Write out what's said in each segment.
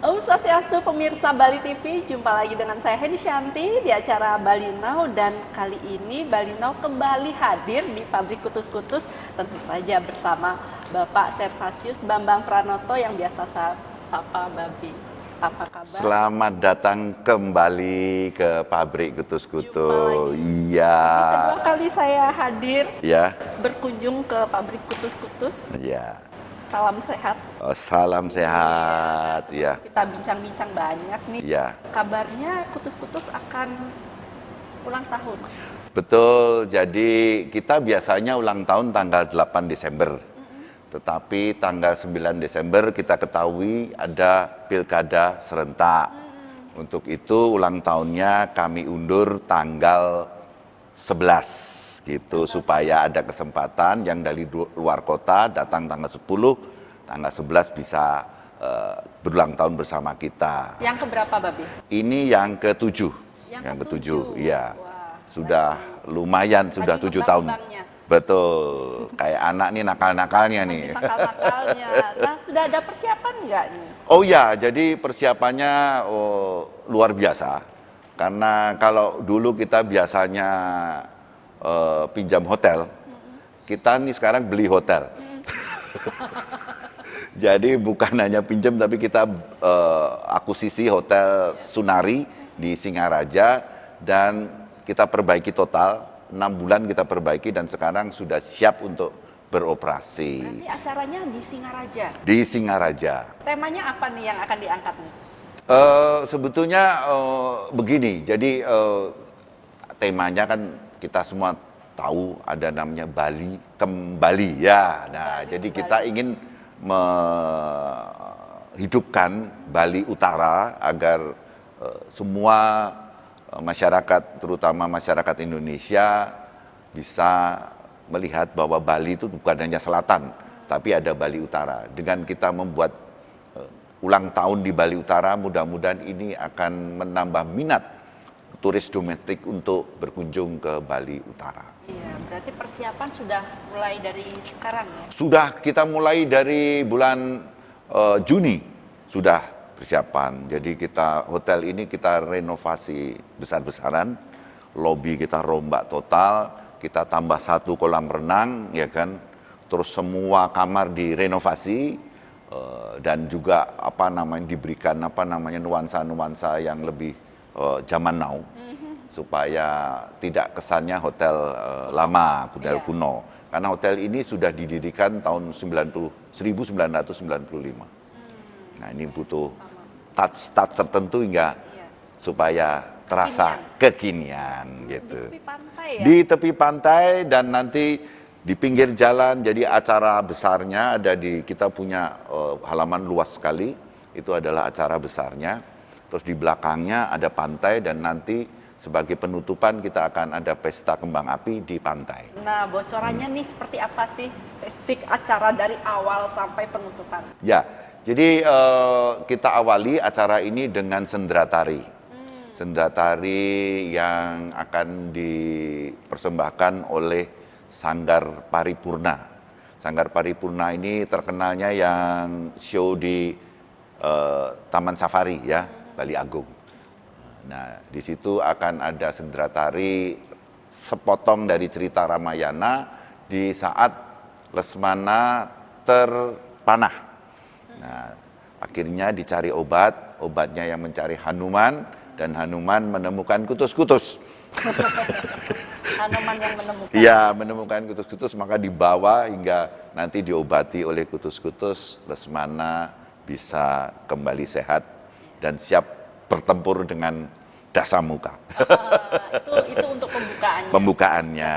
Om Swastiastu pemirsa Bali TV, jumpa lagi dengan saya Hedi Shanti di acara Bali Now, dan kali ini Bali Now kembali hadir di pabrik kutus-kutus, tentu saja bersama Bapak Servasius Bambang Pranoto yang biasa sapa Babi. Apa kabar? Selamat datang kembali ke pabrik kutus-kutus. Iya. Kedua kali saya hadir Ya. berkunjung ke pabrik kutus-kutus. Ya. Salam sehat. Salam sehat. Ya. Kita bincang-bincang banyak nih. Ya. Kabarnya kutus-kutus akan ulang tahun. Betul. Jadi kita biasanya ulang tahun tanggal 8 Desember. Tetapi tanggal 9 Desember kita ketahui ada pilkada serentak. Untuk itu ulang tahunnya kami undur tanggal 11 gitu, supaya ada kesempatan yang dari luar kota datang tanggal 10, tanggal 11 bisa berulang tahun bersama kita. Yang keberapa, Babi? Ini yang ke-7. Yang ke-7, iya. Sudah lumayan, sudah 7 tahun. Betul, kayak anak nih nakal-nakalnya nih. Nakal-nakalnya. Nah, sudah ada persiapan nggak nih? Oh ya, jadi persiapannya luar biasa. Karena kalau dulu kita biasanya pinjam hotel, kita nih sekarang beli hotel. Jadi bukan hanya pinjam, tapi kita akuisisi hotel Sunari di Singaraja, dan kita perbaiki total. 6 bulan kita perbaiki dan sekarang sudah siap untuk beroperasi. Berarti acaranya di Singaraja? Di Singaraja. Temanya apa nih yang akan diangkat nih? Sebetulnya begini, jadi temanya kan kita semua tahu ada namanya Bali Kembali ya. Nah, jadi kita ingin menghidupkan Bali Utara agar semua masyarakat, terutama masyarakat Indonesia, bisa melihat bahwa Bali itu bukan hanya selatan, tapi ada Bali Utara. Dengan kita membuat ulang tahun di Bali Utara, mudah-mudahan ini akan menambah minat turis domestik untuk berkunjung ke Bali Utara. Iya, berarti persiapan sudah mulai dari sekarang ya? Sudah, kita mulai dari bulan Juni sudah persiapan. Jadi kita hotel ini kita renovasi besar-besaran, lobi kita rombak total, kita tambah 1 kolam renang, ya kan. Terus semua kamar direnovasi dan juga diberikan nuansa-nuansa yang lebih zaman now, supaya tidak kesannya hotel lama, hotel kuno. Karena hotel ini sudah didirikan tahun 1995. Nah, ini butuh touch tertentu hingga supaya terasa kekinian gitu. Di tepi pantai ya? Di tepi pantai, dan nanti di pinggir jalan. Jadi acara besarnya ada kita punya halaman luas sekali, itu adalah acara besarnya. Terus di belakangnya ada pantai, dan nanti sebagai penutupan kita akan ada pesta kembang api di pantai. Nah, bocorannya nih seperti apa sih spesifik acara dari awal sampai penutupan? Ya, jadi kita awali acara ini dengan sendera tari. Sendera tari yang akan dipersembahkan oleh Sanggar Paripurna. Sanggar Paripurna ini terkenalnya yang show di Taman Safari ya, Bali Agung. Nah, di situ akan ada sendera tari sepotong dari cerita Ramayana di saat Lesmana terpanah. Nah, akhirnya dicari obatnya yang mencari Hanuman, dan Hanuman menemukan kutus-kutus. Hanuman yang menemukan? Iya, menemukan kutus-kutus, maka dibawa hingga nanti diobati oleh kutus-kutus. Lesmana bisa kembali sehat dan siap bertempur dengan Dasamuka. Itu untuk pembukaannya? Pembukaannya.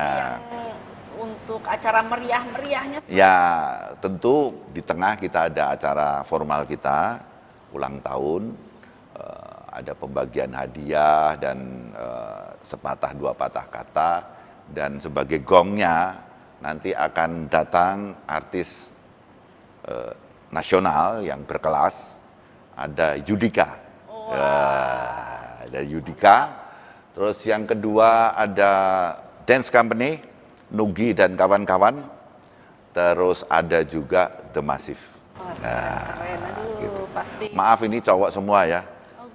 Untuk acara meriahnya? Ya, tentu di tengah kita ada acara formal kita, ulang tahun, ada pembagian hadiah dan sepatah dua patah kata, dan sebagai gongnya nanti akan datang artis nasional yang berkelas, ada Yudika. Ada Yudika. Terus yang kedua ada dance company, Nugi dan kawan-kawan. Terus ada juga The Massive. Keren, aduh. Gitu. pasti. Maaf ini cowok semua ya,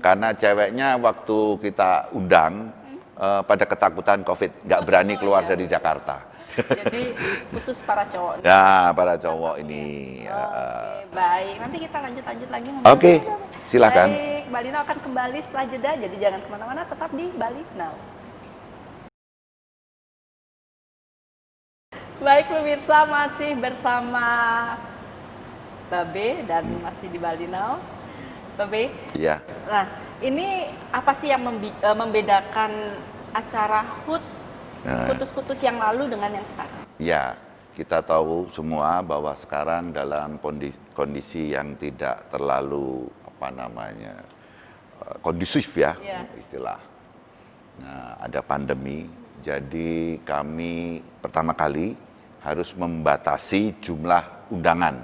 karena ceweknya waktu kita undang pada ketakutan COVID, nggak berani keluar dari Jakarta. Jadi khusus para cowok. Ya, para cowok ini. Oke, baik. Nanti kita lanjut lagi. Oke, silakan. Baik, Bali Now akan kembali setelah jeda, jadi jangan kemana-mana, tetap di Bali Now. Baik pemirsa, masih bersama Babe dan masih di Bali Now. Babe, Ya. nah ini apa sih yang membedakan acara HUT kutus-kutus yang lalu dengan yang sekarang? Ya, kita tahu semua bahwa sekarang dalam kondisi yang tidak terlalu kondusif ya, istilah. Nah, ada pandemi, jadi kami pertama kali harus membatasi jumlah undangan.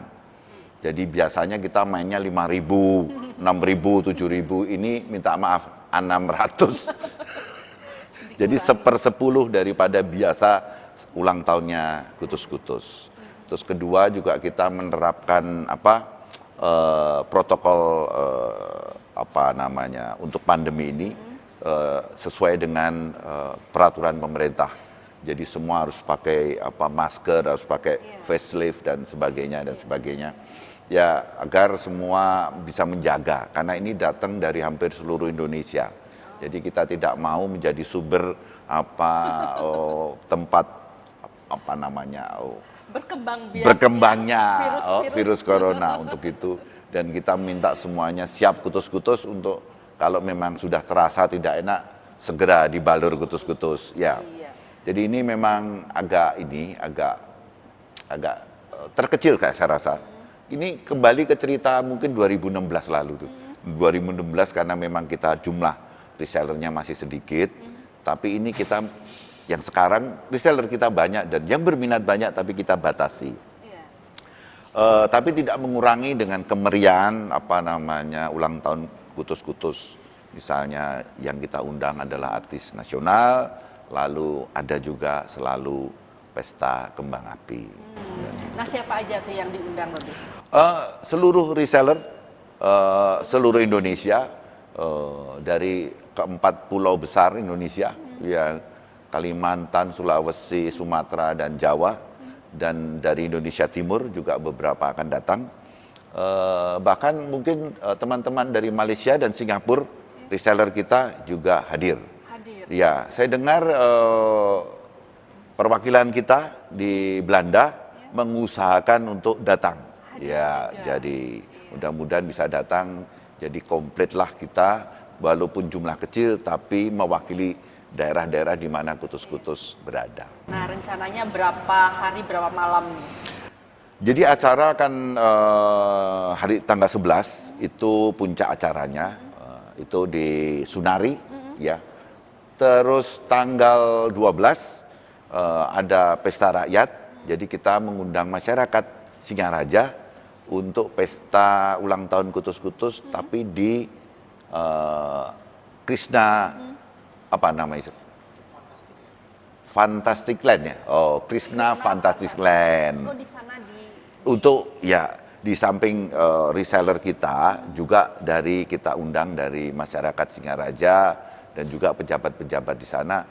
Jadi biasanya kita mainnya 5.000, 6.000, 7.000, ini minta maaf 600. Jadi 1/10 daripada biasa ulang tahunnya kutus-kutus. Terus kedua juga kita menerapkan protokol untuk pandemi ini sesuai dengan peraturan pemerintah. Jadi semua harus pakai masker, harus pakai face shield dan sebagainya. Ya agar semua bisa menjaga karena ini datang dari hampir seluruh Indonesia. Jadi kita tidak mau menjadi sumber tempat berkembangnya virus corona untuk itu, dan kita minta semuanya siap kutus-kutus untuk kalau memang sudah terasa tidak enak segera dibalur kutus-kutus ya. Jadi ini memang agak terkecil kayak saya rasa. Ini kembali ke cerita mungkin 2016 lalu tuh. 2016 karena memang kita jumlah resellernya masih sedikit, tapi ini kita yang sekarang reseller kita banyak dan yang berminat banyak, tapi kita batasi. Tapi tidak mengurangi dengan kemeriahan ulang tahun kutus-kutus. Misalnya yang kita undang adalah artis nasional, lalu ada juga selalu pesta kembang api. Nah siapa aja tuh yang diundang lebih? Seluruh reseller seluruh Indonesia, dari keempat pulau besar Indonesia, ya Kalimantan, Sulawesi, Sumatera, dan Jawa, dan dari Indonesia Timur juga beberapa akan datang. Bahkan mungkin teman-teman dari Malaysia dan Singapura, reseller kita juga hadir. Ya, saya dengar perwakilan kita di Belanda mengusahakan untuk datang. Ya, jadi mudah-mudahan bisa datang. Jadi komplitlah kita, walaupun jumlah kecil, tapi mewakili daerah-daerah di mana kutus-kutus berada. Nah, rencananya berapa hari, berapa malam nih? Jadi acara kan hari tanggal 11 itu puncak acaranya, itu di Sunari, ya. Terus tanggal 12 ada pesta rakyat, jadi kita mengundang masyarakat Singaraja untuk pesta ulang tahun kutus-kutus, tapi di Krishna Fantastic Land ya. Oh, Krishna Fantastic Land. Oh, di sana untuk ya di samping reseller kita juga kita undang dari masyarakat Singaraja dan juga pejabat-pejabat di sana,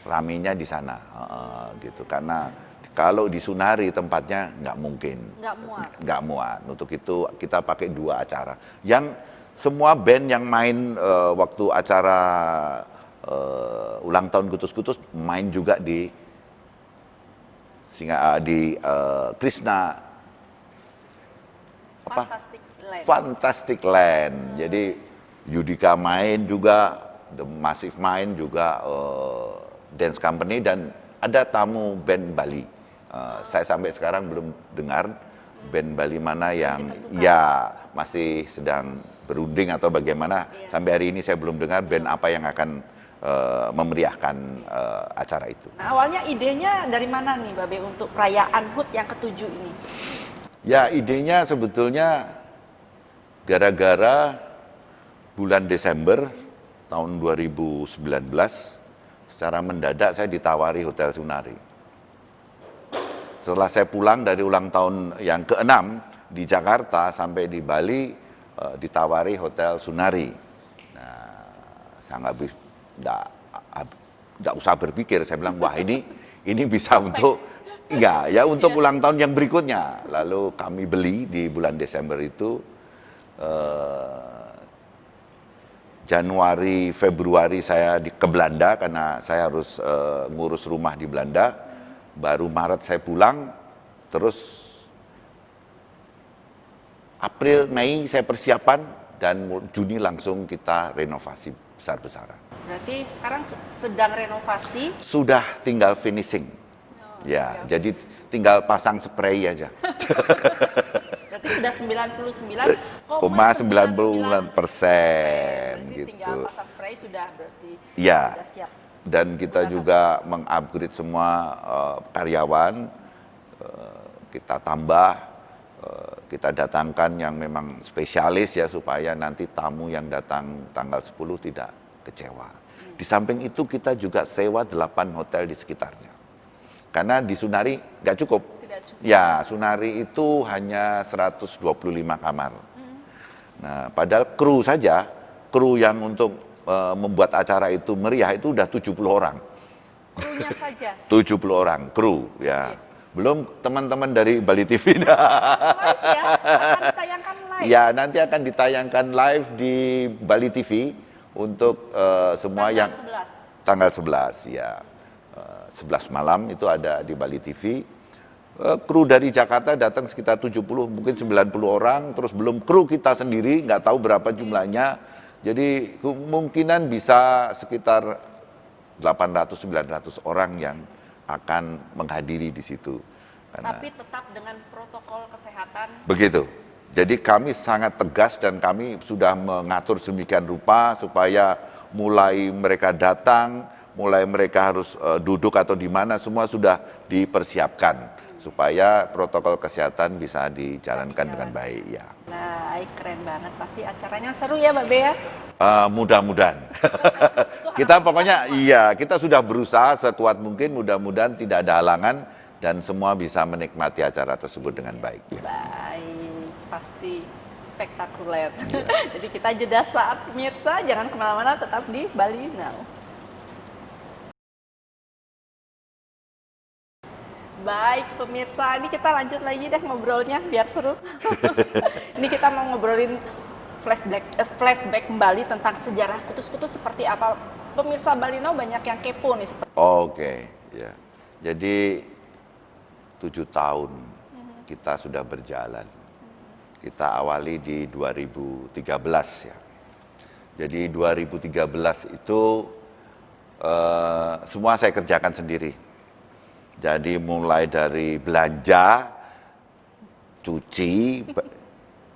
ramenya di sana gitu, karena kalau di Sunari tempatnya nggak mungkin, nggak muat. Untuk itu kita pakai 2 acara. Yang semua band yang main waktu acara ulang tahun kutus-kutus main juga di Krishna Fantastic Land. Jadi Yudika main juga, The Massive main juga, dance company, dan ada tamu band Bali. Saya sampai sekarang belum dengar band Bali mana yang masih sedang berunding atau bagaimana. Sampai hari ini saya belum dengar band apa yang akan memeriahkan acara itu. Nah, awalnya idenya dari mana nih, Babe, untuk perayaan HUT yang ke-7 ini? Ya, idenya sebetulnya gara-gara bulan Desember tahun 2019 secara mendadak saya ditawari Hotel Sunari. Setelah saya pulang dari ulang tahun yang ke-6 di Jakarta sampai di Bali, ditawari Hotel Sunari. Nah, saya nggak usah berpikir, saya bilang wah ini bisa untuk ya untuk ulang tahun yang berikutnya. Lalu kami beli di bulan Desember itu. Januari, Februari saya ke Belanda karena saya harus ngurus rumah di Belanda. Baru Maret saya pulang, terus April, Mei saya persiapan, dan Juni langsung kita renovasi besar-besaran. Berarti sekarang sedang renovasi? Sudah tinggal finishing. Ya, jadi tinggal pasang spray aja. Berarti sudah 99,99%. Gitu. Tinggal pasang spray sudah berarti ya. sudah siap. Dan kita juga mengupgrade semua karyawan, kita tambah, kita datangkan yang memang spesialis ya supaya nanti tamu yang datang tanggal 10 tidak kecewa. Di samping itu kita juga sewa 8 hotel di sekitarnya. Karena di Sunari nggak cukup. Ya, Sunari itu hanya 125 kamar. Nah, padahal kru saja, kru yang untuk membuat acara itu meriah itu udah 70 orang. Krunya saja? 70 orang, kru ya. Oke. Belum teman-teman dari Bali TV. Live ya? Akan ditayangkan live? Ya, nanti akan ditayangkan live di Bali TV untuk semua tanggal yang... 11? Tanggal 11, ya. 11 malam itu ada di Bali TV. Kru dari Jakarta datang sekitar 70, mungkin 90 orang, terus belum kru kita sendiri, nggak tahu berapa jumlahnya. Jadi kemungkinan bisa sekitar 800-900 orang yang akan menghadiri di situ. Tapi tetap dengan protokol kesehatan? Begitu. Jadi kami sangat tegas dan kami sudah mengatur sedemikian rupa supaya mulai mereka datang, mulai mereka harus duduk atau di mana, semua sudah dipersiapkan supaya protokol kesehatan bisa dijalankan dengan baik ya. Nah, keren banget, pasti acaranya seru ya Mbak Bea? Mudah-mudahan. Kita pokoknya kita sudah berusaha sekuat mungkin, mudah-mudahan tidak ada halangan dan semua bisa menikmati acara tersebut dengan baik. Ya. Baik, pasti spektakuler. Ya. Jadi kita jeda saat pemirsa, jangan kemana-mana, tetap di Bali Now. Baik pemirsa, ini kita lanjut lagi deh ngobrolnya biar seru. Ini kita mau ngobrolin flashback kembali tentang sejarah Kutus-Kutus seperti apa. Pemirsa Bali Now banyak yang kepo nih. Oke, ya. Jadi 7 tahun kita sudah berjalan. Kita awali di 2013 ya. Jadi 2013 itu semua saya kerjakan sendiri. Jadi mulai dari belanja, cuci,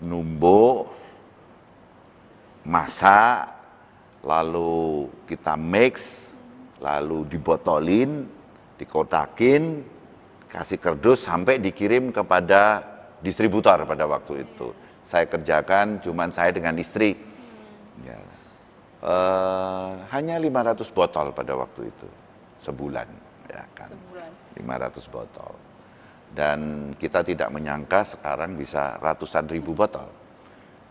numbuk, masak, lalu kita mix, lalu dibotolin, dikotakin, kasih kardus sampai dikirim kepada distributor pada waktu itu. Saya kerjakan cuman saya dengan istri. Ya. Hanya 500 botol pada waktu itu sebulan, ya kan. 500 botol. Dan kita tidak menyangka sekarang bisa ratusan ribu botol.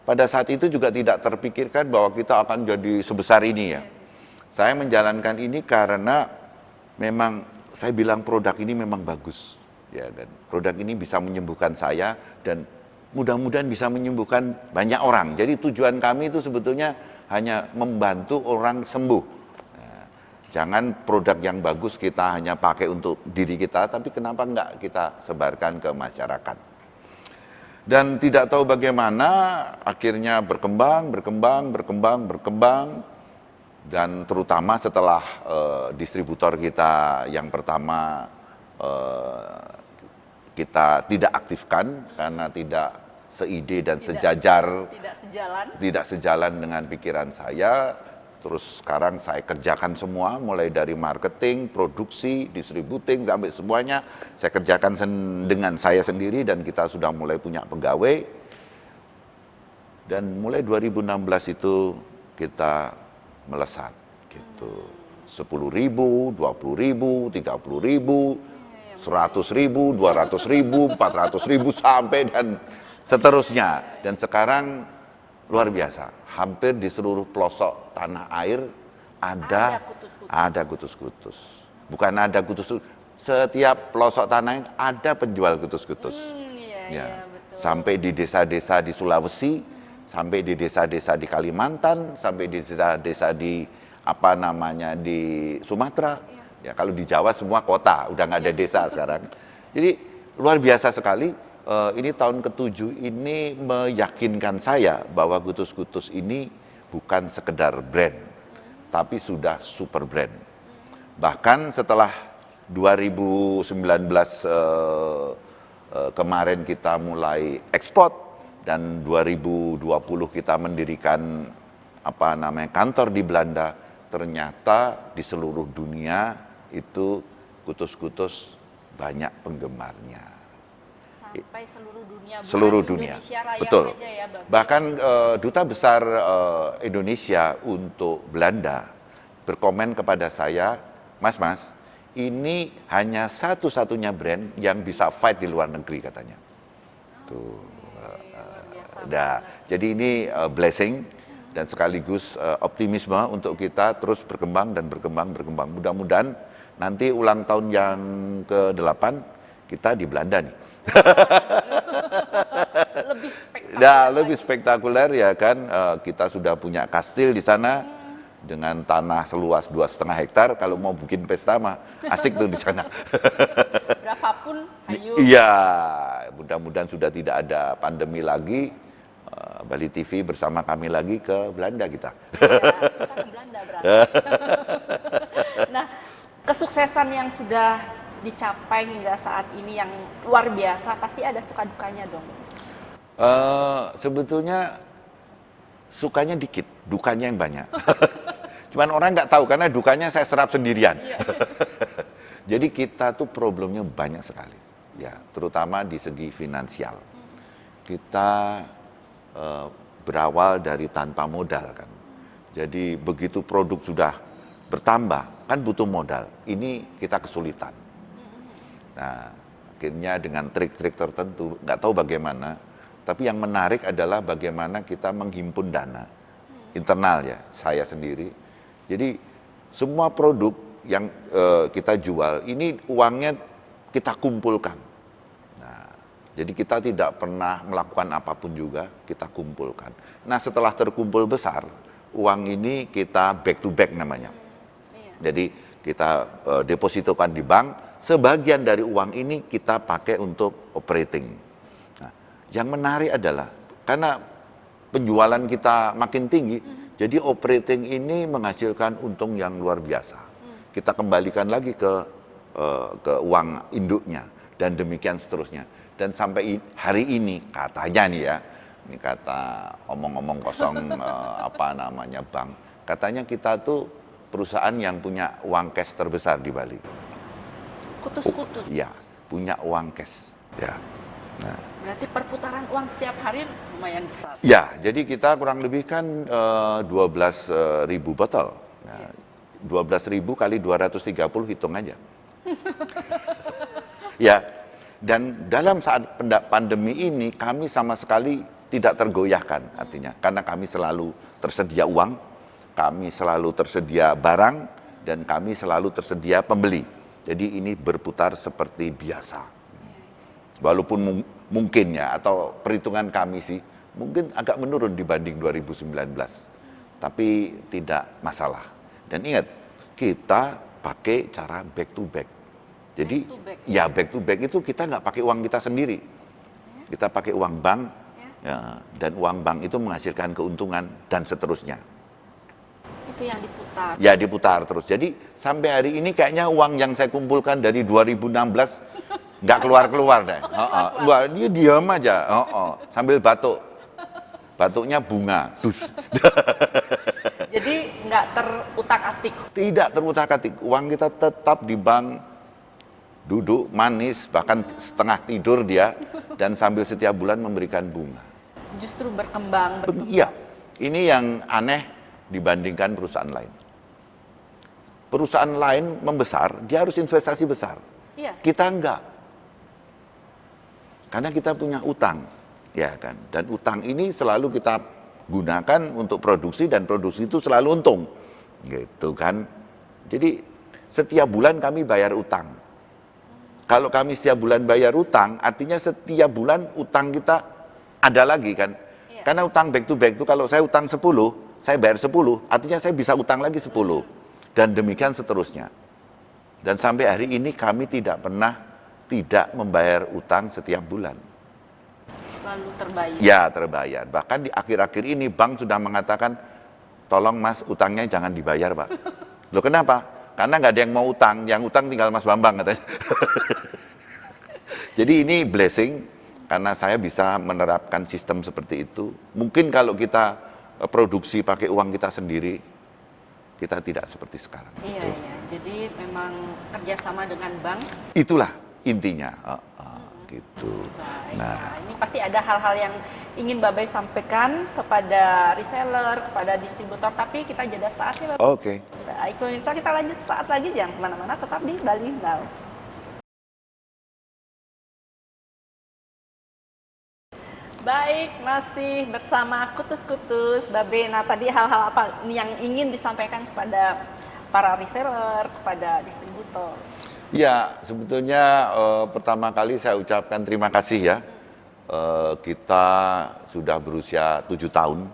Pada saat itu juga tidak terpikirkan bahwa kita akan jadi sebesar ini ya. Saya menjalankan ini karena memang saya bilang produk ini memang bagus. Ya kan? Produk ini bisa menyembuhkan saya dan mudah-mudahan bisa menyembuhkan banyak orang. Jadi tujuan kami itu sebetulnya hanya membantu orang sembuh. Jangan produk yang bagus kita hanya pakai untuk diri kita, tapi kenapa enggak kita sebarkan ke masyarakat. Dan tidak tahu bagaimana akhirnya berkembang, dan terutama setelah distributor kita yang pertama kita tidak aktifkan karena tidak seide dan sejajar, tidak sejalan dengan pikiran saya. Terus sekarang saya kerjakan semua, mulai dari marketing, produksi, distributing, sampai semuanya saya kerjakan dengan saya sendiri dan kita sudah mulai punya pegawai. Dan mulai 2016 itu kita melesat gitu. 10.000, 20.000, 30.000, 100.000, 200.000, 400.000 sampai dan seterusnya. Dan sekarang luar biasa. Hampir di seluruh pelosok tanah air ada kutus-kutus. Bukan ada kutus-kutus, setiap pelosok tanah air ada penjual kutus-kutus. Ya, betul. sampai di desa-desa di Sulawesi, sampai di desa-desa di Kalimantan, sampai di desa-desa di di Sumatera. Ya, kalau di Jawa semua kota, udah nggak ada desa sekarang. Jadi luar biasa sekali. Ini tahun ke-7 ini meyakinkan saya bahwa kutus-kutus ini bukan sekedar brand, tapi sudah super brand. Bahkan setelah 2019 kemarin kita mulai ekspor dan 2020 kita mendirikan kantor di Belanda, ternyata di seluruh dunia itu kutus-kutus banyak penggemarnya. Sampai seluruh dunia, bukan Seluruh dunia, Indonesia Raya betul. saja ya, Bang. Bahkan Duta Besar Indonesia untuk Belanda berkomen kepada saya, Mas, ini hanya satu-satunya brand yang bisa fight di luar negeri katanya. Tuh, jadi ini blessing dan sekaligus optimisme untuk kita terus berkembang dan berkembang. Mudah-mudahan nanti ulang tahun yang ke-8 kita di Belanda nih. Lebih spektakuler. Nah, lebih spektakuler ya kan, kita sudah punya kastil di sana dengan tanah seluas 2,5 hektar. Kalau mau bikin pesta mah asik tuh di sana. Berapapun, ayo. Iya, mudah-mudahan sudah tidak ada pandemi lagi. Bali TV bersama kami lagi ke Belanda kita. Kita ke Belanda berarti. Nah, kesuksesan yang sudah dicapai hingga saat ini yang luar biasa, pasti ada suka dukanya dong. Sebetulnya sukanya dikit, dukanya yang banyak. Cuman orang nggak tahu karena dukanya saya serap sendirian. Jadi kita tuh problemnya banyak sekali, ya, terutama di segi finansial. Kita berawal dari tanpa modal kan. Jadi begitu produk sudah bertambah kan butuh modal. Ini kita kesulitan. Nah, akhirnya dengan trik-trik tertentu, nggak tahu bagaimana, tapi yang menarik adalah bagaimana kita menghimpun dana internal ya, saya sendiri. Jadi semua produk yang kita jual, ini uangnya kita kumpulkan. Nah, jadi kita tidak pernah melakukan apapun juga, kita kumpulkan. Nah, setelah terkumpul besar, uang ini kita back to back namanya. Jadi kita depositokan di bank, sebagian dari uang ini kita pakai untuk operating. Nah, yang menarik adalah karena penjualan kita makin tinggi, jadi operating ini menghasilkan untung yang luar biasa. Kita kembalikan lagi ke uang induknya dan demikian seterusnya. Dan sampai hari ini katanya nih ya, ini kata omong-omong kosong bank, katanya kita tuh perusahaan yang punya uang cash terbesar di Bali. Kutus-kutus. Ya, punya uang cash. Ya. Nah. Berarti perputaran uang setiap hari lumayan besar. Ya, jadi kita kurang lebih kan 12.000 botol. Nah, 12.000 kali 230 hitung aja. Ya, dan dalam saat pandemi ini kami sama sekali tidak tergoyahkan artinya. Karena kami selalu tersedia uang, kami selalu tersedia barang, dan kami selalu tersedia pembeli. Jadi ini berputar seperti biasa. Walaupun mungkin ya, atau perhitungan kami sih, mungkin agak menurun dibanding 2019. Tapi tidak masalah. Dan ingat, kita pakai cara back to back. Jadi back to back itu kita nggak pakai uang kita sendiri. Kita pakai uang bank, ya, dan uang bank itu menghasilkan keuntungan dan seterusnya. Itu yang diputar. Ya, diputar terus. Jadi sampai hari ini kayaknya uang yang saya kumpulkan dari 2016 nggak keluar-keluar deh. Dia diam aja, sambil batuk. Batuknya bunga, dus. Jadi nggak terutak-atik. Tidak terutak-atik. Uang kita tetap di bank, duduk manis, bahkan setengah tidur dia, dan sambil setiap bulan memberikan bunga. Justru berkembang. Iya, ini yang aneh dibandingkan perusahaan lain. Perusahaan lain membesar, dia harus investasi besar. Iya. Kita enggak. Karena kita punya utang, ya kan. Dan utang ini selalu kita gunakan untuk produksi dan produksi itu selalu untung. Gitu kan. Jadi setiap bulan kami bayar utang. Kalau kami setiap bulan bayar utang, artinya setiap bulan utang kita ada lagi kan. Karena utang back to back itu kalau saya utang 10, saya bayar 10, artinya saya bisa utang lagi 10. Dan demikian seterusnya. Dan sampai hari ini kami tidak pernah tidak membayar utang setiap bulan. Selalu terbayar. Ya, terbayar. Bahkan di akhir-akhir ini bank sudah mengatakan, tolong Mas utangnya jangan dibayar Pak. Loh kenapa? Karena nggak ada yang mau utang, yang utang tinggal Mas Bambang katanya. Jadi ini blessing, karena saya bisa menerapkan sistem seperti itu. Mungkin kalau kita produksi pakai uang kita sendiri, kita tidak seperti sekarang. Iya, iya. Jadi memang kerjasama dengan bank. Itulah intinya. Gitu. Baik. Nah, ini pasti ada hal-hal yang ingin Babe sampaikan kepada reseller, kepada distributor, tapi kita jeda saat ya Babe. Oke. Baik, pemirsa, kita lanjut saat lagi, jangan kemana-mana, tetap di Bali Now. Baik, masih bersama Kutus-Kutus Babe. Nah, tadi hal-hal apa yang ingin disampaikan kepada para reseller, kepada distributor? Ya, sebetulnya pertama kali saya ucapkan terima kasih ya. Kita sudah berusia 7 tahun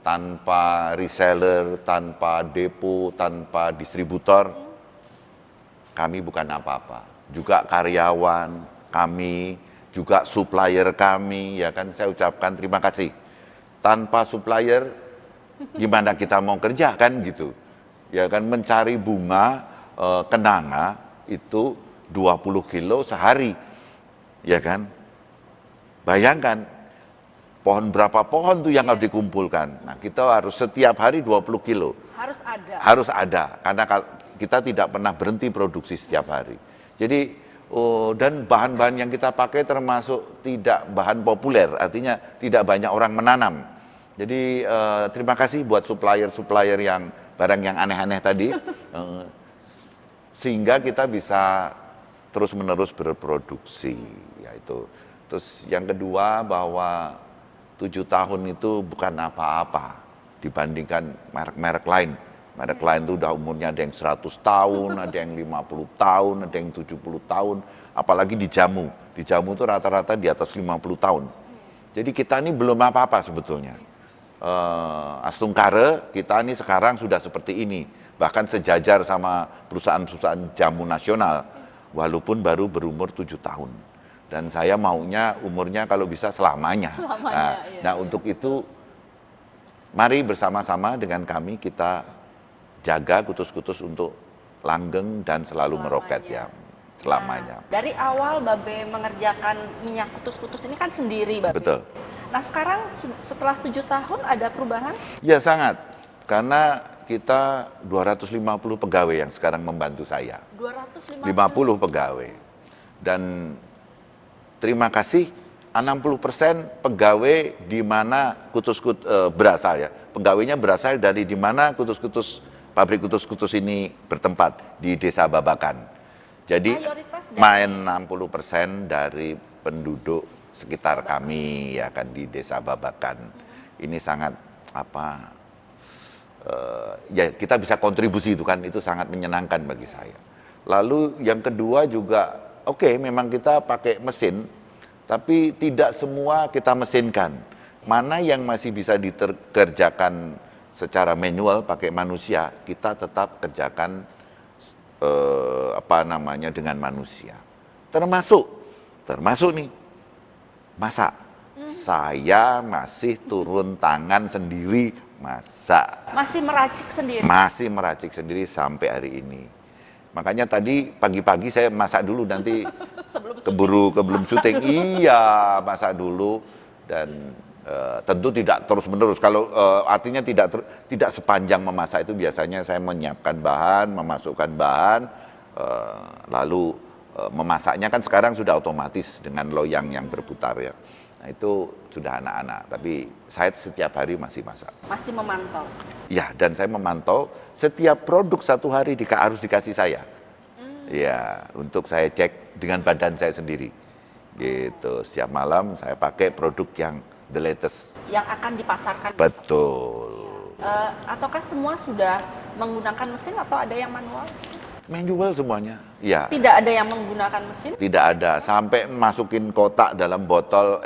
tanpa reseller, tanpa depo, tanpa distributor. Kami bukan apa-apa. Juga karyawan kami, juga supplier kami, ya kan, saya ucapkan terima kasih. Tanpa supplier, gimana kita mau kerja kan gitu. Ya kan, mencari bunga kenanga itu 20 kilo sehari, ya kan? Bayangkan, pohon berapa pohon tuh yang harus dikumpulkan. Nah, kita harus setiap hari 20 kilo. Harus ada. Harus ada, karena kita tidak pernah berhenti produksi setiap hari. Jadi, dan bahan-bahan yang kita pakai termasuk tidak bahan populer, artinya tidak banyak orang menanam. Jadi, terima kasih buat supplier-supplier yang barang yang aneh-aneh tadi. Sehingga kita bisa terus-menerus berproduksi, yaitu. Terus yang kedua bahwa 7 tahun itu bukan apa-apa dibandingkan merek-merek lain. Merek lain itu udah umurnya ada yang 100 tahun, ada yang 50 tahun, ada yang 70 tahun, apalagi di jamu. Di jamu itu rata-rata di atas 50 tahun. Jadi kita ini belum apa-apa sebetulnya. Astungkare kita ini sekarang sudah seperti ini, bahkan sejajar sama perusahaan-perusahaan jamu nasional, walaupun baru berumur 7 tahun. Dan saya maunya umurnya kalau bisa selamanya. Nah, untuk itu mari bersama-sama dengan kami kita jaga Kutus-Kutus untuk langgeng dan selalu meroket ya, selamanya. Nah, dari awal Babe mengerjakan minyak kutus-kutus ini kan sendiri Babe. Betul. Nah, sekarang setelah 7 tahun ada perubahan? Ya sangat, karena kita 250 pegawai yang sekarang membantu saya. 250 pegawai. Dan terima kasih 60% pegawai di mana Kutus-Kutus berasal ya. Pegawainya berasal dari di mana Kutus-Kutus, pabrik Kutus-Kutus ini bertempat di Desa Babakan. Jadi main 60% dari penduduk sekitar kami ya kan di Desa Babakan. Ini sangat ya kita bisa kontribusi itu kan, itu sangat menyenangkan bagi saya. Lalu yang kedua juga memang kita pakai mesin, tapi tidak semua kita mesinkan. Mana yang masih bisa dikerjakan secara manual pakai manusia, kita tetap kerjakan dengan manusia. Termasuk nih masak. Saya masih turun tangan sendiri masak. Masih meracik sendiri? Masih meracik sendiri sampai hari ini. Makanya tadi pagi-pagi saya masak dulu, nanti keburu syuting. Iya, masak dulu. Dan tentu tidak terus-menerus. Kalau artinya tidak sepanjang memasak itu, biasanya saya menyiapkan bahan, memasukkan bahan, lalu memasaknya kan sekarang sudah otomatis dengan loyang yang berputar ya. Nah, itu sudah anak-anak, tapi saya setiap hari masih masak. Masih memantau? Ya, dan saya memantau setiap produk satu hari harus dikasih saya. Ya, untuk saya cek dengan badan saya sendiri. Gitu, setiap malam saya pakai produk yang the latest. Yang akan dipasarkan. Betul. Ataukah semua sudah menggunakan mesin atau ada yang manual? Manual semuanya, ya. Tidak ada yang menggunakan mesin? Tidak ada, sampai masukin kotak dalam botol,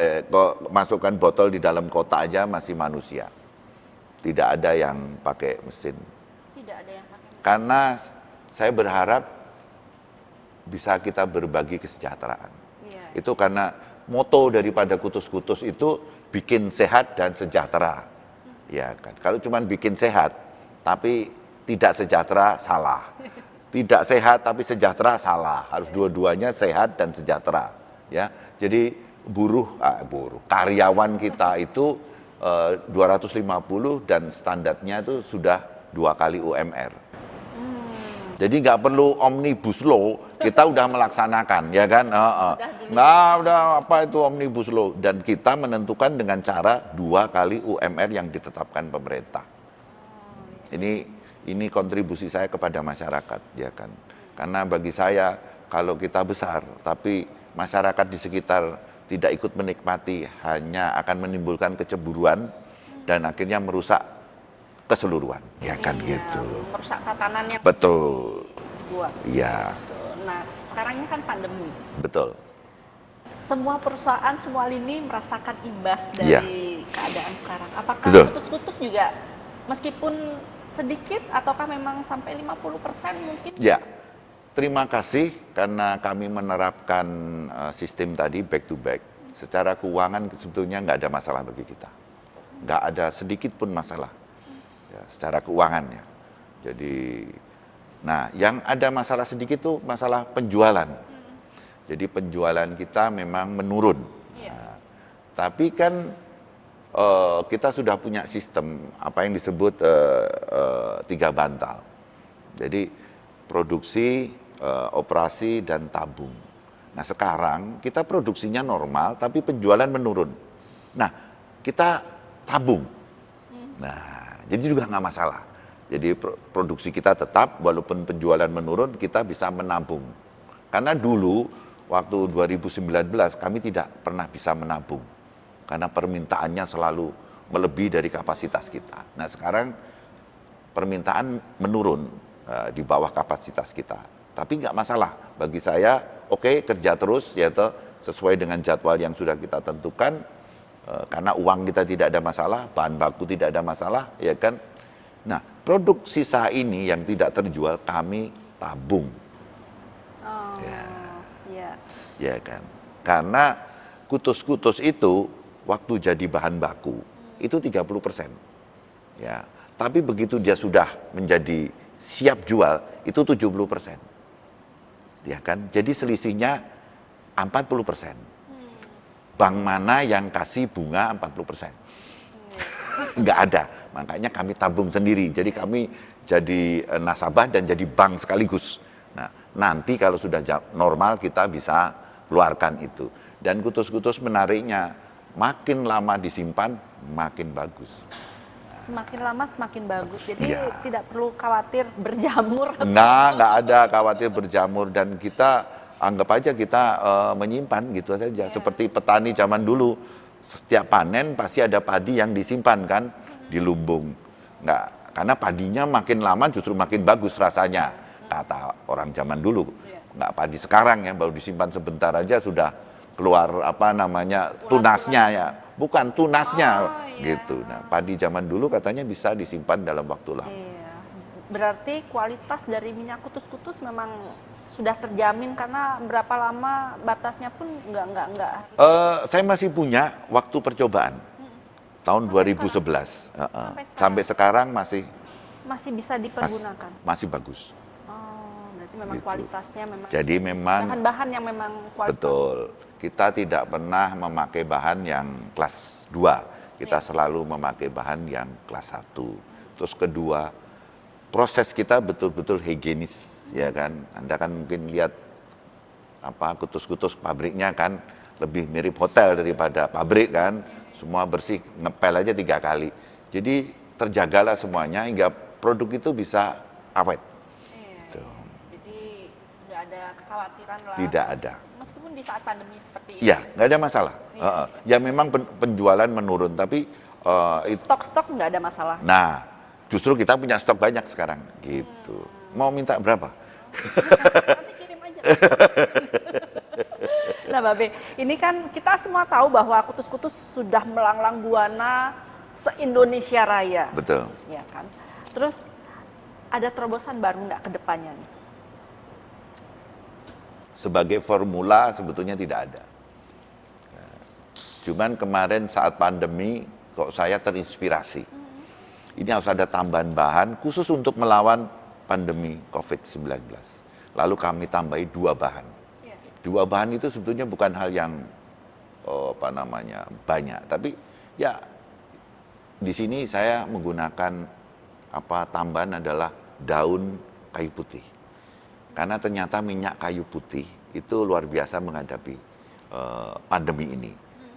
masukkan botol di dalam kotak aja masih manusia. Tidak ada yang pakai mesin. Tidak ada yang pakai mesin. Karena saya berharap bisa kita berbagi kesejahteraan. Iya. Itu karena moto daripada Kutus-Kutus itu bikin sehat dan sejahtera. Ya kan. Kalau cuma bikin sehat tapi tidak sejahtera, salah. Tidak sehat tapi sejahtera, salah. Harus dua-duanya sehat dan sejahtera. Ya. Jadi karyawan kita itu 250 dan standarnya itu sudah 2 kali UMR. Jadi nggak perlu omnibus law, kita udah melaksanakan, ya kan? Nggak udah apa itu omnibus law, dan kita menentukan dengan cara 2 kali UMR yang ditetapkan pemerintah. Ini kontribusi saya kepada masyarakat, ya kan? Karena bagi saya kalau kita besar, tapi masyarakat di sekitar tidak ikut menikmati, hanya akan menimbulkan kecemburuan dan akhirnya merusak keseluruhan, ya kan gitu. Merusak tatanannya. Betul. Dibuat. Iya. Nah, sekarang ini kan pandemi. Betul. Semua perusahaan, semua lini merasakan imbas Iya. dari keadaan sekarang. Apakah Betul. Kutus-Kutus juga meskipun sedikit ataukah memang sampai 50% mungkin? Ya. Terima kasih karena kami menerapkan sistem tadi back to back. Secara keuangan sebetulnya nggak ada masalah bagi kita. Nggak ada sedikit pun masalah. Ya, secara keuangan ya. Jadi, nah yang ada masalah sedikit tuh masalah penjualan. Jadi penjualan kita memang menurun. Iya. Nah, tapi kan kita sudah punya sistem apa yang disebut 3 bantal. Jadi produksi, operasi dan tabung. Nah sekarang kita produksinya normal tapi penjualan menurun. Nah kita tabung. Nah jadi juga nggak masalah. Jadi produksi kita tetap walaupun penjualan menurun kita bisa menabung. Karena dulu waktu 2019 kami tidak pernah bisa menabung. Karena permintaannya selalu melebihi dari kapasitas kita. Nah sekarang permintaan menurun di bawah kapasitas kita. Tapi nggak masalah. Bagi saya oke, kerja terus ya sesuai dengan jadwal yang sudah kita tentukan. Karena uang kita tidak ada masalah, bahan baku tidak ada masalah, ya kan. Nah, produk sisa ini yang tidak terjual kami tabung. Oh, ya. Ya kan. Karena Kutus-Kutus itu waktu jadi bahan baku itu 30%. Ya. Tapi begitu dia sudah menjadi siap jual itu 70%. Ya kan? Jadi selisihnya 40%. Bank mana yang kasih bunga 40%? Nggak ada. Makanya kami tabung sendiri. Jadi kami jadi nasabah dan jadi bank sekaligus. Nah, nanti kalau sudah normal kita bisa keluarkan itu. Dan Kutus-Kutus menariknya, makin lama disimpan, makin bagus. Semakin lama semakin bagus. Jadi Ya. tidak perlu khawatir berjamur. Nggak ada khawatir berjamur dan kita anggap aja kita menyimpan gitu saja. Seperti petani zaman dulu, setiap panen pasti ada padi yang disimpan kan di lumbung. Nggak, karena padinya makin lama justru makin bagus rasanya, kata orang zaman dulu. Nggak padi sekarang ya, baru disimpan sebentar aja sudah keluar apa namanya tunasnya ya. Bukan tunasnya gitu. Nah, padi zaman dulu katanya bisa disimpan dalam waktu lama. Iya. Berarti kualitas dari minyak Kutus-Kutus memang sudah terjamin karena berapa lama batasnya pun enggak. Saya masih punya waktu percobaan tahun Sampai 2011. Sampai Sampai sekarang masih bisa dipergunakan. masih bagus. Oh, berarti memang Gitu. kualitasnya memang Jadi memang bahan-bahan yang memang kualitas. betul. Kita tidak pernah memakai bahan yang kelas 2. Kita selalu memakai bahan yang kelas 1. Terus kedua, proses kita betul-betul higienis, ya kan. Anda kan mungkin lihat apa Kutus-Kutus pabriknya kan lebih mirip hotel daripada pabrik kan. Semua bersih, ngepel aja 3 kali. Jadi terjagalah semuanya hingga produk itu bisa awet. Iya. Tuh. Jadi nggak ada kekhawatiran lah. Tidak ada. Meskipun meskipun di saat pandemi seperti ini. Iya, nggak ada masalah. Iya, Ya memang penjualan menurun, tapi Stok-stok nggak ada masalah. nah justru kita punya stok banyak sekarang, gitu. Mau minta berapa? Nanti kirim aja. Nah, Mbak Be, ini kan kita semua tahu bahwa Kutus-Kutus sudah melanglang buana se-Indonesia Raya. Betul. Ya kan. Terus ada terobosan baru nggak ke depannya nih? Sebagai formula sebetulnya tidak ada. Cuman kemarin saat pandemi kok saya terinspirasi. Ini harus ada tambahan bahan khusus untuk melawan pandemi COVID-19. Lalu kami tambahi 2 bahan. 2 bahan itu sebetulnya bukan hal yang banyak, tapi ya di sini saya menggunakan tambahan adalah daun kayu putih. Karena ternyata minyak kayu putih itu luar biasa menghadapi pandemi ini.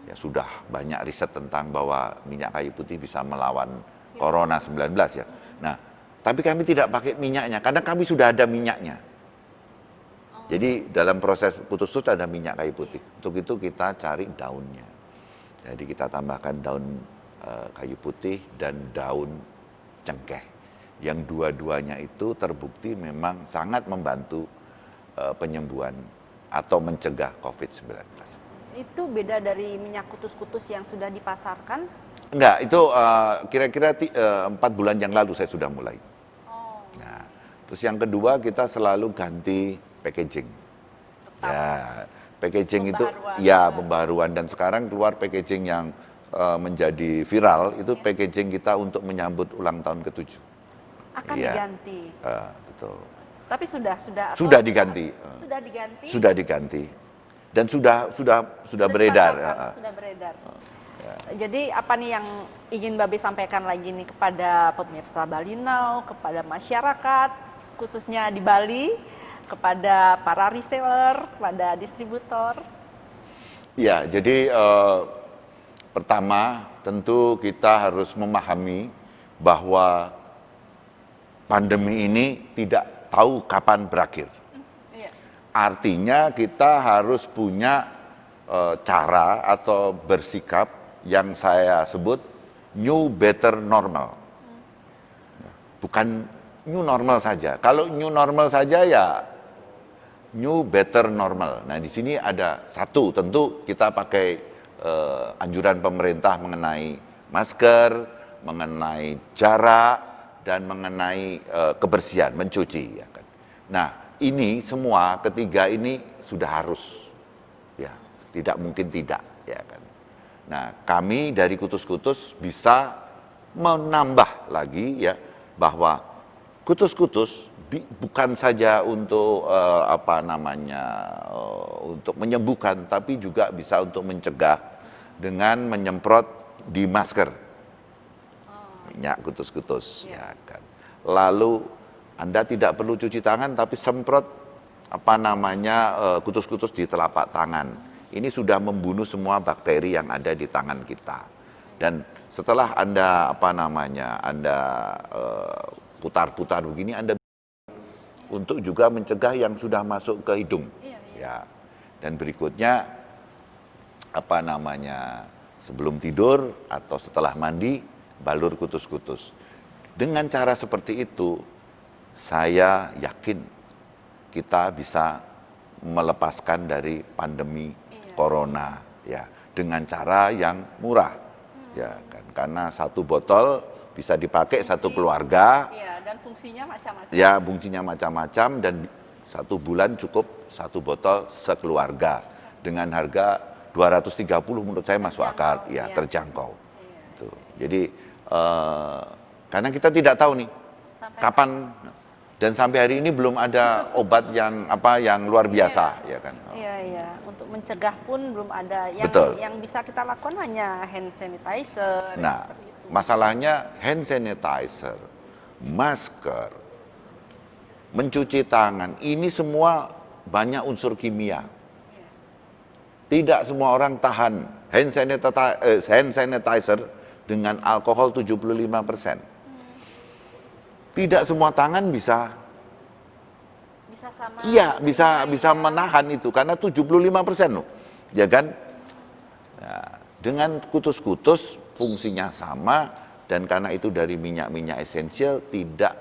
Ya sudah banyak riset tentang bahwa minyak kayu putih bisa melawan Corona 19 ya. Nah, tapi kami tidak pakai minyaknya karena kami sudah ada minyaknya. Jadi dalam proses Kutus-Kutus ada minyak kayu putih. Untuk itu kita cari daunnya. Jadi kita tambahkan daun kayu putih dan daun cengkeh. Yang dua-duanya itu terbukti memang sangat membantu penyembuhan atau mencegah COVID-19. Itu beda dari minyak Kutus-Kutus yang sudah dipasarkan? Enggak, itu kira-kira 4 bulan yang lalu saya sudah mulai. Nah, terus yang kedua kita selalu ganti packaging. Ya, packaging itu ya pembaharuan dan sekarang keluar packaging yang menjadi viral itu packaging kita untuk menyambut ulang tahun ke-7. Akan diganti. Betul. Tapi sudah diganti. Sudah diganti. Sudah diganti. Dan sudah beredar. Sudah beredar. Jadi apa nih yang ingin Babe sampaikan lagi nih kepada pemirsa Bali Now, kepada masyarakat khususnya di Bali, kepada para reseller, kepada distributor? Ya, jadi pertama tentu kita harus memahami bahwa pandemi ini tidak tahu kapan berakhir. Artinya kita harus punya cara atau bersikap yang saya sebut new better normal. Bukan new normal saja. Kalau new normal saja ya new better normal. Nah di sini ada satu, tentu kita pakai anjuran pemerintah mengenai masker, mengenai jarak, dan mengenai kebersihan, mencuci. Ya kan? Nah ini semua ketiga ini sudah harus, ya tidak mungkin tidak, ya kan. Nah kami dari Kutus-Kutus bisa menambah lagi ya bahwa Kutus-Kutus bukan saja untuk untuk menyembuhkan, tapi juga bisa untuk mencegah dengan menyemprot di masker minyak Kutus-Kutus, ya kan. Lalu Anda tidak perlu cuci tangan, tapi semprot Kutus-Kutus di telapak tangan. Ini sudah membunuh semua bakteri yang ada di tangan kita. Dan setelah Anda Anda putar-putar begini, Anda untuk juga mencegah yang sudah masuk ke hidung. Ya. Dan berikutnya sebelum tidur atau setelah mandi balur Kutus-Kutus. Dengan cara seperti itu saya yakin kita bisa melepaskan dari pandemi corona ya dengan cara yang murah. Ya kan, karena satu botol bisa dipakai satu keluarga. Iya, dan fungsinya macam-macam. Ya, fungsinya macam-macam dan 1 bulan cukup 1 botol sekeluarga dengan harga 230 menurut saya masuk akal, ya terjangkau. Tuh. Jadi karena kita tidak tahu nih kapan, dan sampai hari ini belum ada obat yang luar biasa, ya kan. Iya. Untuk mencegah pun belum ada. Yang bisa kita lakukan hanya hand sanitizer. Nah, masalahnya hand sanitizer, masker, mencuci tangan, ini semua banyak unsur kimia. Tidak semua orang tahan hand sanitizer dengan alkohol 75%. Tidak semua tangan bisa bisa sama. Iya, bisa menahan itu karena 75% loh. Ya kan? Nah, dengan kutus-kutus fungsinya sama dan karena itu dari minyak-minyak esensial tidak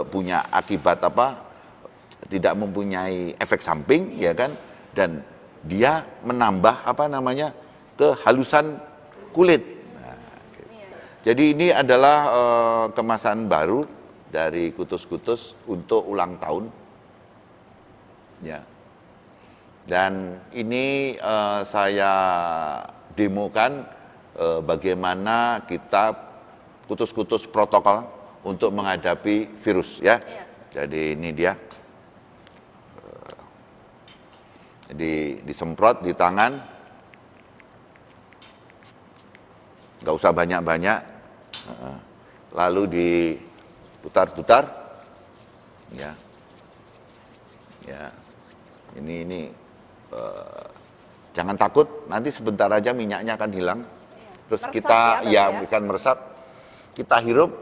punya akibat tidak mempunyai efek samping ya kan, dan dia menambah kehalusan kulit. Nah, gitu. Jadi ini adalah kemasan baru dari kutus-kutus untuk ulang tahun ya. Dan ini saya demokan bagaimana kita kutus-kutus protokol untuk menghadapi virus ya. Iya. Jadi ini dia. Jadi disemprot di tangan, nggak usah banyak-banyak, lalu diputar-putar, ya, ini jangan takut, nanti sebentar aja minyaknya akan hilang, terus Meresap kita ya, akan meresap, kita hirup,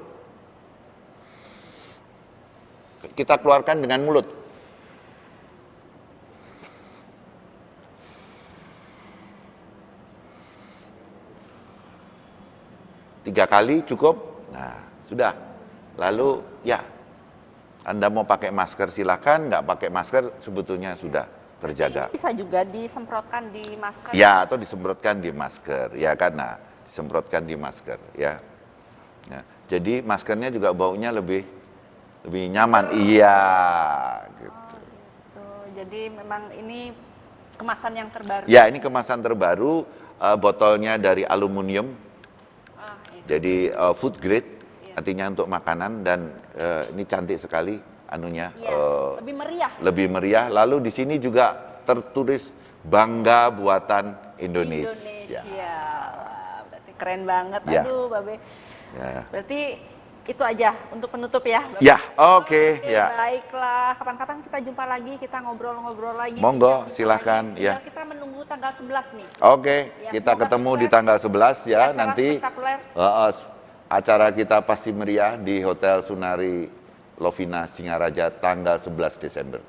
kita keluarkan dengan mulut. 3 kali cukup. Nah, sudah. Lalu ya, Anda mau pakai masker silakan, nggak pakai masker sebetulnya sudah terjaga. Bisa juga disemprotkan di masker. Ya, atau disemprotkan di masker, ya kan? Nah, disemprotkan di masker, ya. Nah, jadi maskernya juga baunya lebih nyaman. Iya, gitu. Gitu. Jadi memang ini kemasan yang terbaru. Ya, ini kemasan terbaru, botolnya dari aluminium. Jadi food grade, artinya untuk makanan, dan ini cantik sekali anunya. Iya, lebih meriah. Lebih meriah. Lalu di sini juga tertulis Bangga Buatan Indonesia. Wah, berarti keren banget. Ya. Aduh, Babe. Ya. Berarti itu aja untuk penutup ya, Babe? Ya, oke, ya. Baiklah, kapan-kapan kita jumpa lagi, kita ngobrol-ngobrol lagi. Monggo, bincang-bincang silahkan, lagi. ya. Tinggal kita menunggu tanggal 11 nih. Oke, Ya, kita semoga ketemu di sukses. tanggal 11 ya, Acara nanti spektakuler. acara kita pasti meriah di Hotel Sunari Lovina Singaraja tanggal 11 Desember.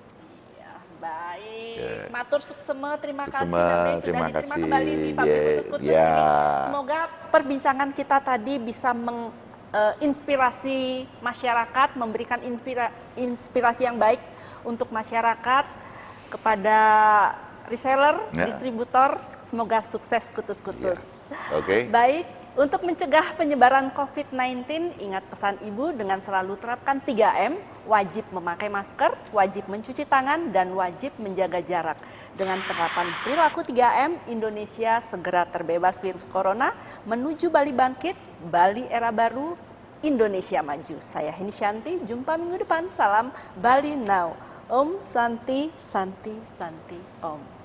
Ya, baik. Ya. Matur suksema, terima kasih Suksema, Babe sudah terima diterima kasih. kembali di Pabrik Ye, Kutus-Kutus ya. ini. Semoga perbincangan kita tadi bisa menginspirasi masyarakat, memberikan inspirasi yang baik untuk masyarakat, kepada reseller, Ya. distributor. Semoga sukses kutus-kutus. Oke. Baik, untuk mencegah penyebaran COVID-19, ingat pesan Ibu dengan selalu terapkan 3M, wajib memakai masker, wajib mencuci tangan, dan wajib menjaga jarak. Dengan penerapan perilaku 3M, Indonesia segera terbebas virus corona, menuju Bali bangkit, Bali era baru, Indonesia maju. Saya Heni Shanti, jumpa minggu depan. Salam Bali Now. Om Santi, Santi, Santi, Om.